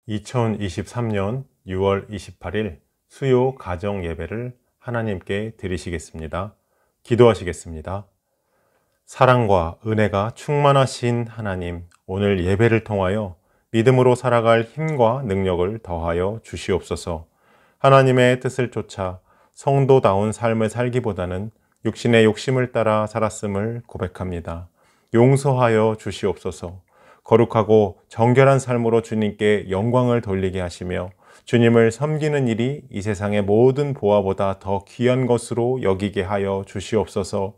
2023년 6월 28일 수요 가정 예배를 하나님께 드리시겠습니다. 기도하시겠습니다. 사랑과 은혜가 충만하신 하나님, 오늘 예배를 통하여 믿음으로 살아갈 힘과 능력을 더하여 주시옵소서. 하나님의 뜻을 쫓아 성도다운 삶을 살기보다는 육신의 욕심을 따라 살았음을 고백합니다. 용서하여 주시옵소서. 거룩하고 정결한 삶으로 주님께 영광을 돌리게 하시며 주님을 섬기는 일이 이 세상의 모든 보화보다 더 귀한 것으로 여기게 하여 주시옵소서.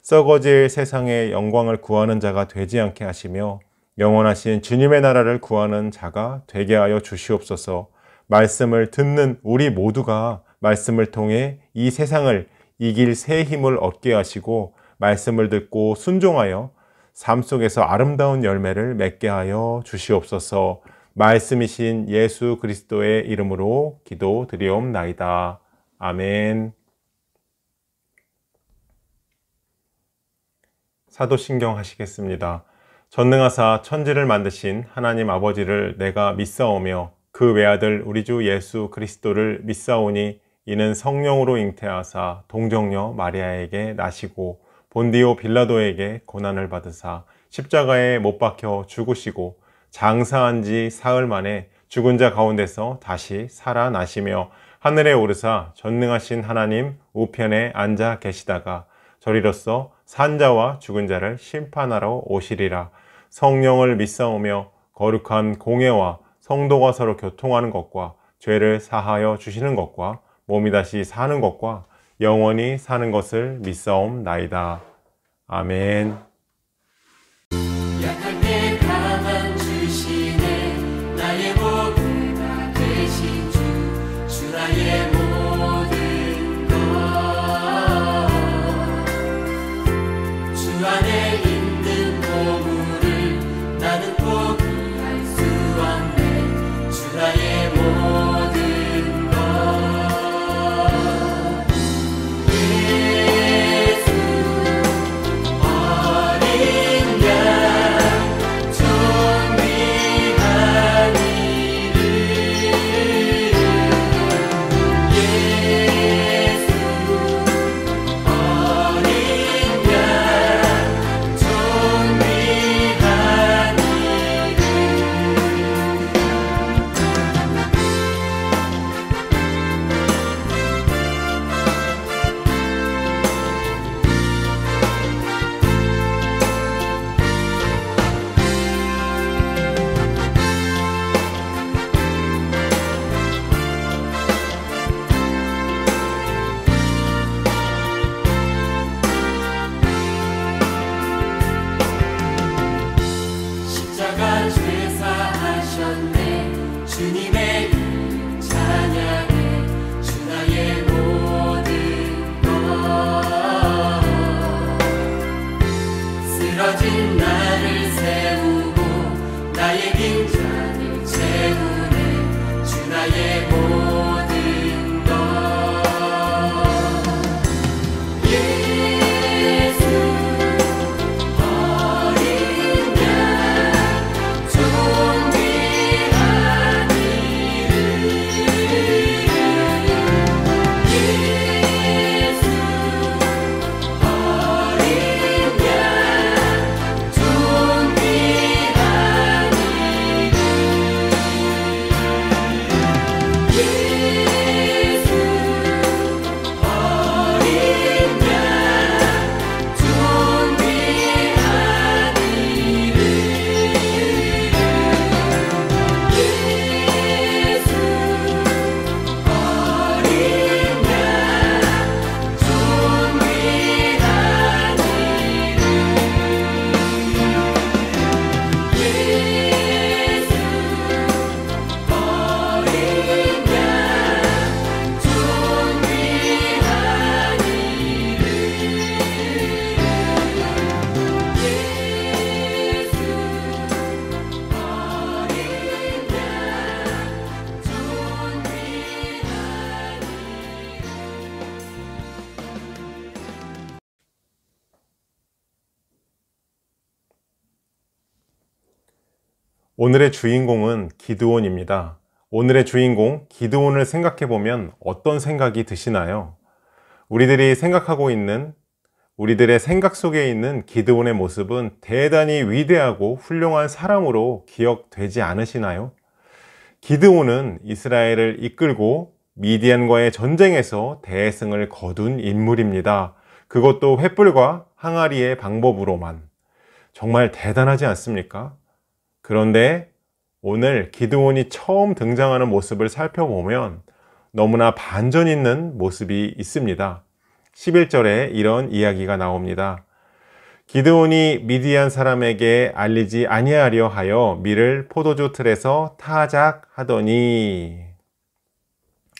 썩어질 세상의 영광을 구하는 자가 되지 않게 하시며 영원하신 주님의 나라를 구하는 자가 되게 하여 주시옵소서. 말씀을 듣는 우리 모두가 말씀을 통해 이 세상을 이길 새 힘을 얻게 하시고 말씀을 듣고 순종하여 삶 속에서 아름다운 열매를 맺게 하여 주시옵소서. 말씀이신 예수 그리스도의 이름으로 기도드리옵나이다. 아멘. 사도신경 하시겠습니다. 전능하사 천지를 만드신 하나님 아버지를 내가 믿사오며 그 외아들 우리 주 예수 그리스도를 믿사오니 이는 성령으로 잉태하사 동정녀 마리아에게 나시고 본디오 빌라도에게 고난을 받으사 십자가에 못 박혀 죽으시고 장사한 지 사흘 만에 죽은 자 가운데서 다시 살아나시며 하늘에 오르사 전능하신 하나님 우편에 앉아 계시다가 저리로서 산자와 죽은 자를 심판하러 오시리라. 성령을 믿사오며 거룩한 공예와 성도가 서로 교통하는 것과 죄를 사하여 주시는 것과 몸이 다시 사는 것과 영원히 사는 것을 믿사옵나이다. 아멘. 약할 때 가만 주시네 나의 보배가 되신 주 나의 모든 것 주 안에 있는 보물을 나는 포기할 수 없네 주 나의 모든 것 주님의 이름 찬양해 주 나의 모든 것 쓰러진 나를 세우고 나의 빈잔을 채우네 주 나의 모든 것 예수 어린 양 존귀한 오늘의 주인공은 기드온입니다. 오늘의 주인공 기드온을 생각해 보면 어떤 생각이 드시나요? 우리들이 생각하고 있는, 우리들의 생각 속에 있는 기드온의 모습은 대단히 위대하고 훌륭한 사람으로 기억되지 않으시나요? 기드온은 이스라엘을 이끌고 미디안과의 전쟁에서 대승을 거둔 인물입니다. 그것도 횃불과 항아리의 방법으로만. 정말 대단하지 않습니까? 그런데 오늘 기드온이 처음 등장하는 모습을 살펴보면 너무나 반전 있는 모습이 있습니다. 11절에 이런 이야기가 나옵니다. 기드온이 미디안 사람에게 알리지 아니하려 하여 밀을 포도주 틀에서 타작하더니.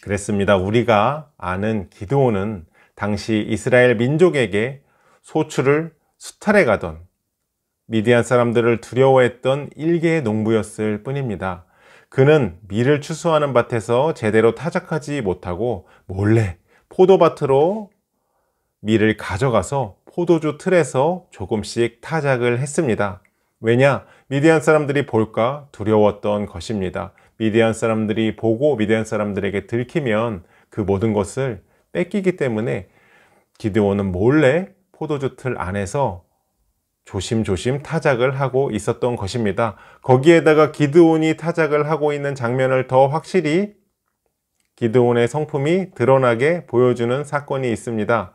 그랬습니다. 우리가 아는 기드온은 당시 이스라엘 민족에게 소출을 수탈해 가던 미디안 사람들을 두려워했던 일개의 농부였을 뿐입니다. 그는 밀을 추수하는 밭에서 제대로 타작하지 못하고 몰래 포도밭으로 밀을 가져가서 포도주 틀에서 조금씩 타작을 했습니다. 왜냐? 미디안 사람들이 볼까 두려웠던 것입니다. 미디안 사람들이 보고 미디안 사람들에게 들키면 그 모든 것을 뺏기기 때문에 기드온은 몰래 포도주 틀 안에서 조심조심 타작을 하고 있었던 것입니다. 거기에다가 기드온이 타작을 하고 있는 장면을 더 확실히 기드온의 성품이 드러나게 보여주는 사건이 있습니다.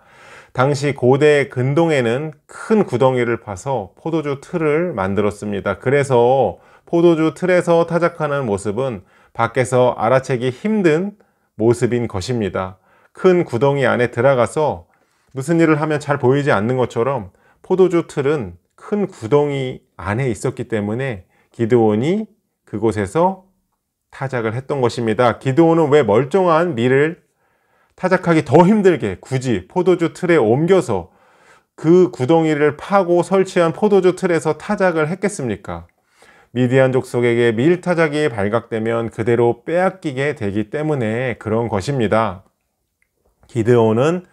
당시 고대 근동에는 큰 구덩이를 파서 포도주 틀을 만들었습니다. 그래서 포도주 틀에서 타작하는 모습은 밖에서 알아채기 힘든 모습인 것입니다. 큰 구덩이 안에 들어가서 무슨 일을 하면 잘 보이지 않는 것처럼 포도주 틀은 큰 구덩이 안에 있었기 때문에 기드온이 그곳에서 타작을 했던 것입니다. 기드온은 왜 멀쩡한 밀을 타작하기 더 힘들게 굳이 포도주 틀에 옮겨서 그 구덩이를 파고 설치한 포도주 틀에서 타작을 했겠습니까? 미디안 족속에게 밀 타작이 발각되면 그대로 빼앗기게 되기 때문에 그런 것입니다. 기드온은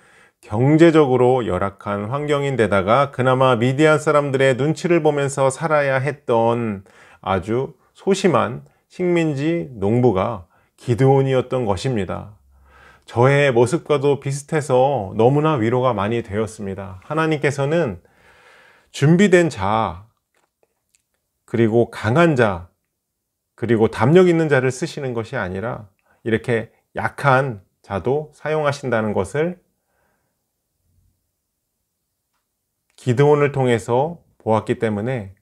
경제적으로 열악한 환경인데다가 그나마 미디안 사람들의 눈치를 보면서 살아야 했던 아주 소심한 식민지 농부가 기드온이었던 것입니다. 저의 모습과도 비슷해서 너무나 위로가 많이 되었습니다. 하나님께서는 준비된 자, 그리고 강한 자, 그리고 담력 있는 자를 쓰시는 것이 아니라 이렇게 약한 자도 사용하신다는 것을 기드온을 통해서 보았기 때문에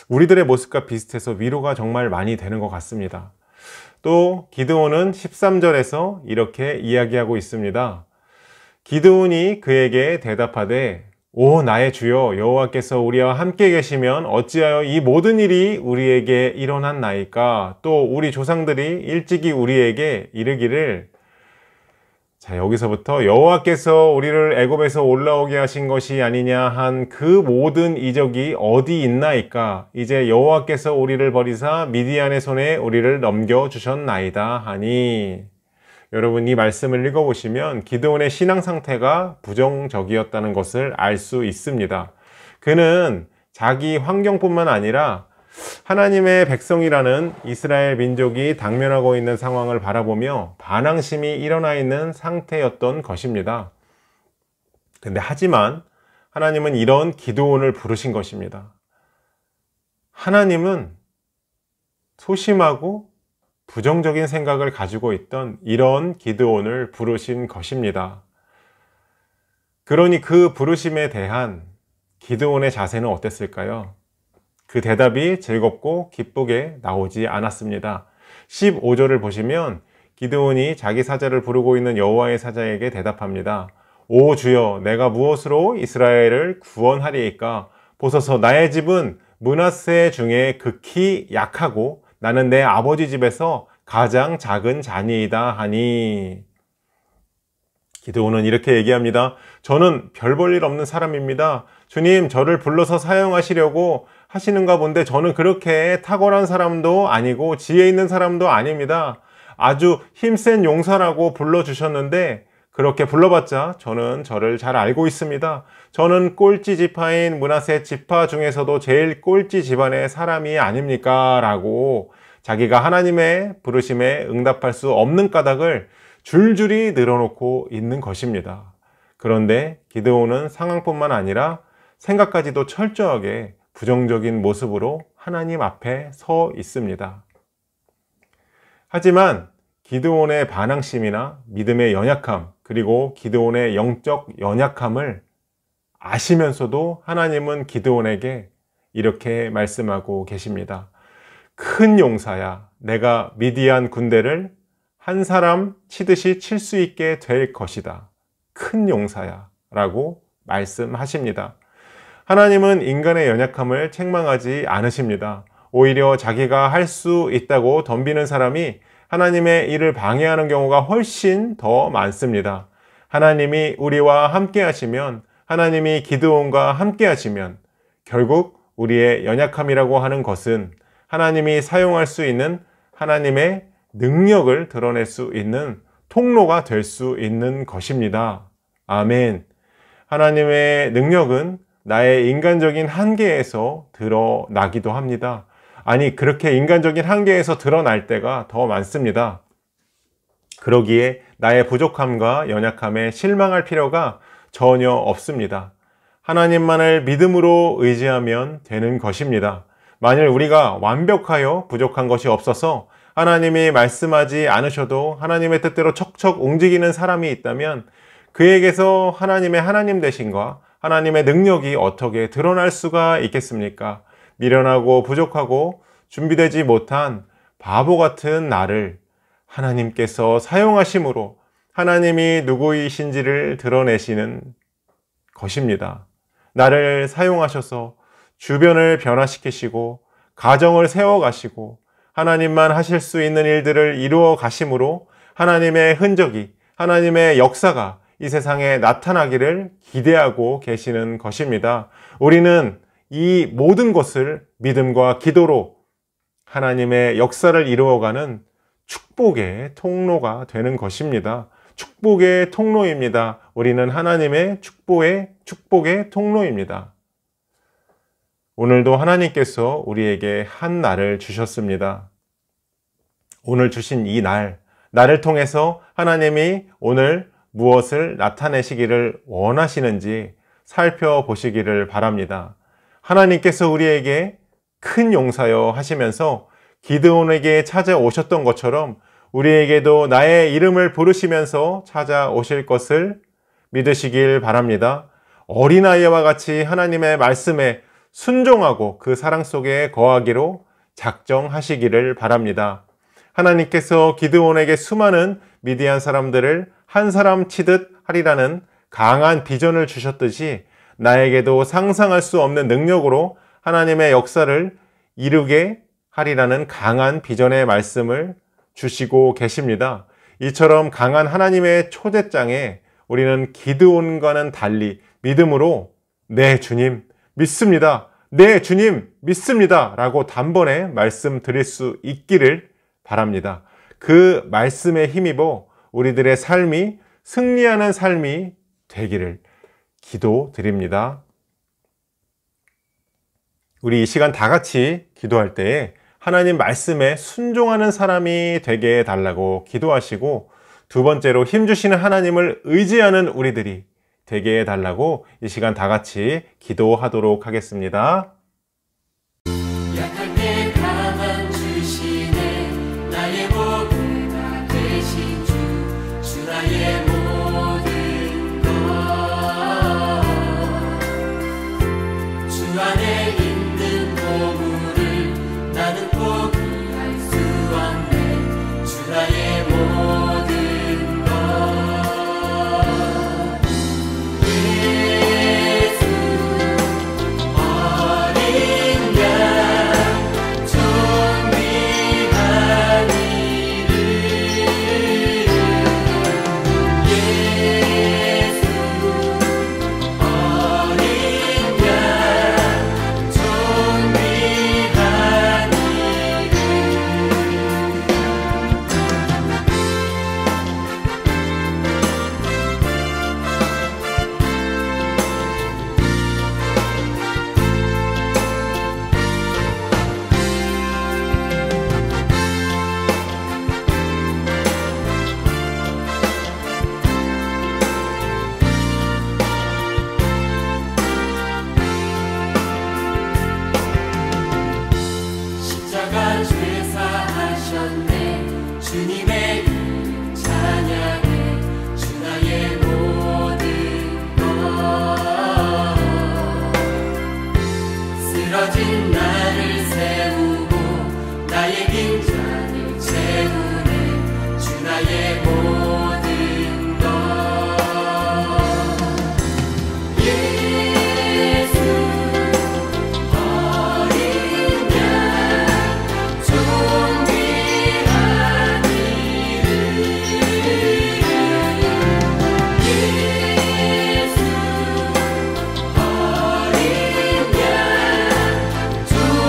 우리들의 모습과 비슷해서 위로가 정말 많이 되는 것 같습니다. 또 기드온은 13절에서 이렇게 이야기하고 있습니다. 기드온이 그에게 대답하되 오 나의 주여 여호와께서 우리와 함께 계시면 어찌하여 이 모든 일이 우리에게 일어났나이까. 또 우리 조상들이 일찍이 우리에게 이르기를 자 여기서부터 여호와께서 우리를 애굽에서 올라오게 하신 것이 아니냐 한 그 모든 이적이 어디 있나이까. 이제 여호와께서 우리를 버리사 미디안의 손에 우리를 넘겨주셨나이다 하니. 여러분 이 말씀을 읽어보시면 기드온의 신앙 상태가 부정적이었다는 것을 알 수 있습니다. 그는 자기 환경뿐만 아니라 하나님의 백성이라는 이스라엘 민족이 당면하고 있는 상황을 바라보며 반항심이 일어나 있는 상태였던 것입니다. 근데 하지만 하나님은 이런 기드온을 부르신 것입니다. 하나님은 소심하고 부정적인 생각을 가지고 있던 이런 기드온을 부르신 것입니다. 그러니 그 부르심에 대한 기드온의 자세는 어땠을까요? 그 대답이 즐겁고 기쁘게 나오지 않았습니다. 15절을 보시면 기드온이 자기 사자를 부르고 있는 여호와의 사자에게 대답합니다. 오 주여 내가 무엇으로 이스라엘을 구원하리이까. 보소서 나의 집은 므낫세 중에 극히 약하고 나는 내 아버지 집에서 가장 작은 자니이다 하니. 기드온은 이렇게 얘기합니다. 저는 별 볼 일 없는 사람입니다. 주님 저를 불러서 사용하시려고 하시는가 본데 저는 그렇게 탁월한 사람도 아니고 지혜 있는 사람도 아닙니다. 아주 힘센 용사라고 불러주셨는데 그렇게 불러봤자 저는 저를 잘 알고 있습니다. 저는 꼴찌 지파인 므낫세 지파 중에서도 제일 꼴찌 집안의 사람이 아닙니까? 라고 자기가 하나님의 부르심에 응답할 수 없는 까닭을 줄줄이 늘어놓고 있는 것입니다. 그런데 기드온은 상황뿐만 아니라 생각까지도 철저하게 부정적인 모습으로 하나님 앞에 서 있습니다. 하지만 기드온의 반항심이나 믿음의 연약함, 그리고 기드온의 영적 연약함을 아시면서도 하나님은 기드온에게 이렇게 말씀하고 계십니다. 큰 용사야, 내가 미디안 군대를 한 사람 치듯이 칠 수 있게 될 것이다. 큰 용사야 라고 말씀하십니다. 하나님은 인간의 연약함을 책망하지 않으십니다. 오히려 자기가 할 수 있다고 덤비는 사람이 하나님의 일을 방해하는 경우가 훨씬 더 많습니다. 하나님이 우리와 함께 하시면, 하나님이 기드온과 함께 하시면 결국 우리의 연약함이라고 하는 것은 하나님이 사용할 수 있는 하나님의 능력을 드러낼 수 있는 통로가 될 수 있는 것입니다. 아멘. 하나님의 능력은 나의 인간적인 한계에서 드러나기도 합니다. 아니, 그렇게 인간적인 한계에서 드러날 때가 더 많습니다. 그러기에 나의 부족함과 연약함에 실망할 필요가 전혀 없습니다. 하나님만을 믿음으로 의지하면 되는 것입니다. 만일 우리가 완벽하여 부족한 것이 없어서 하나님이 말씀하지 않으셔도 하나님의 뜻대로 척척 움직이는 사람이 있다면 그에게서 하나님의 하나님 되심과 하나님의 능력이 어떻게 드러날 수가 있겠습니까? 미련하고 부족하고 준비되지 못한 바보 같은 나를 하나님께서 사용하심으로 하나님이 누구이신지를 드러내시는 것입니다. 나를 사용하셔서 주변을 변화시키시고 가정을 세워가시고 하나님만 하실 수 있는 일들을 이루어 가심으로 하나님의 흔적이, 하나님의 역사가 이 세상에 나타나기를 기대하고 계시는 것입니다. 우리는 이 모든 것을 믿음과 기도로 하나님의 역사를 이루어가는 축복의 통로가 되는 것입니다. 축복의 통로입니다. 우리는 하나님의 축복의 통로입니다. 오늘도 하나님께서 우리에게 한 날을 주셨습니다. 오늘 주신 이 날을 통해서 하나님이 오늘 무엇을 나타내시기를 원하시는지 살펴보시기를 바랍니다. 하나님께서 우리에게 큰 용사여 하시면서 기드온에게 찾아오셨던 것처럼 우리에게도 나의 이름을 부르시면서 찾아오실 것을 믿으시길 바랍니다. 어린아이와 같이 하나님의 말씀에 순종하고 그 사랑 속에 거하기로 작정하시기를 바랍니다. 하나님께서 기드온에게 수많은 미디안 사람들을 한 사람 치듯 하리라는 강한 비전을 주셨듯이 나에게도 상상할 수 없는 능력으로 하나님의 역사를 이루게 하리라는 강한 비전의 말씀을 주시고 계십니다. 이처럼 강한 하나님의 초대장에 우리는 기드온과는 달리 믿음으로 네 주님 믿습니다. 네 주님 믿습니다. 라고 단번에 말씀드릴 수 있기를 바랍니다. 그 말씀에 힘입어 우리들의 삶이 승리하는 삶이 되기를 기도드립니다. 우리 이 시간 다 같이 기도할 때에 하나님 말씀에 순종하는 사람이 되게 해달라고 기도하시고, 두 번째로 힘주시는 하나님을 의지하는 우리들이 되게 해달라고 이 시간 다 같이 기도하도록 하겠습니다. 약할 때 강한 주시네 나의 보배가 되신 주 나의 모든 것 주 안에 있는 보물을 나는 포기할 수 없네 주 나의 모든 것 예수 어린 주셨네. 주님의 이름 찬양해 주 나의 모든 것. 쓰러진 나를 세우고 나의 빈잔을 채우네. 주 나의 모든 것. 예수 어린 양 존귀한 이름. 예수 어린 양 존귀한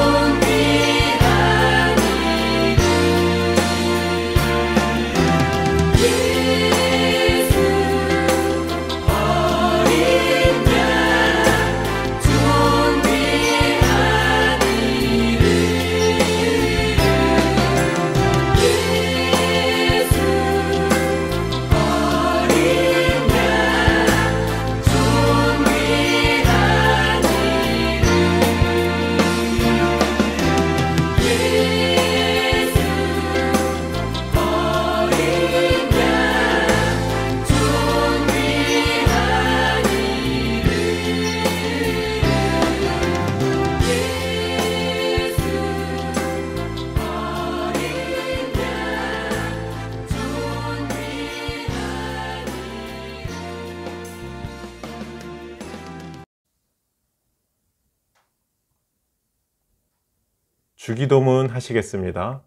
주기도문 하시겠습니다.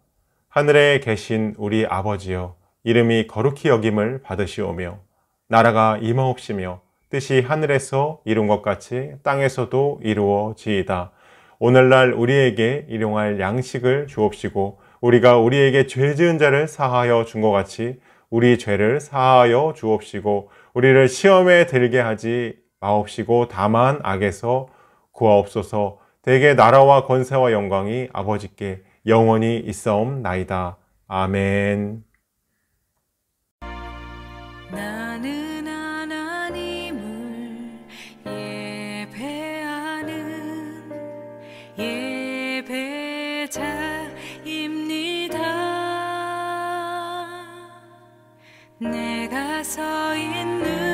하늘에 계신 우리 아버지여, 이름이 거룩히 여김을 받으시오며 나라가 임하옵시며 뜻이 하늘에서 이룬 것 같이 땅에서도 이루어지이다. 오늘날 우리에게 일용할 양식을 주옵시고 우리가 우리에게 죄 지은 자를 사하여 준 것 같이 우리 죄를 사하여 주옵시고 우리를 시험에 들게 하지 마옵시고 다만 악에서 구하옵소서. 대개 나라와 권세와 영광이 아버지께 영원히 있사옵나이다. 아멘. 나는 하나님을 예배하는 예배자입니다. 내가 서 있는